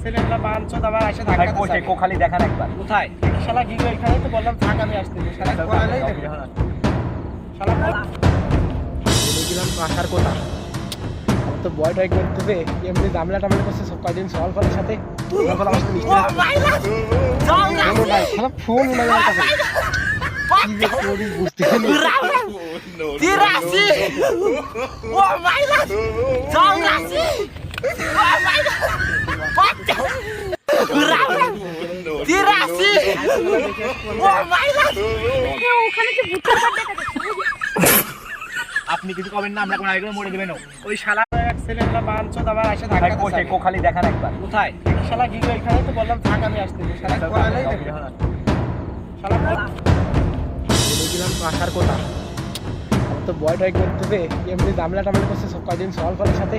ছেলেগুলো বাঞ্চোদ আবার এসে ধাক্কা ভাই কোথায় কোখালি দেখান একবার কোথায় শালা গিলো এখানে তো বললাম থাক আমি আসতেছি শালা কোয়ালেই দেবে শালা বলেছিলাম তো আসার কথা আমার তো বয় টয় করতেছে এমনি জামলা টামলা করছে সব কয়দিন সওয়াল ফলের সাথে ফোন কি যে করি বুঝতে আপনি কিছু কবেন না আমরা কোন আগে মরে দেবেন ওই শালা ছেলেগুলো বাঞ্চোদ আবার এসে ধাক্কা ভাই কোথায় কোখালি দেখান একবার কোথায় শালা গিলো এখানে তো বললাম থাক আমি আসতেছি শালা কোয়ালেই দেবে শালা বলেছিলাম তো আসার কথা আমার তো বয় টয় করতেছে এমনি জামলা টামলা করছে সব কয়দিন সওয়াল ফলের সাথে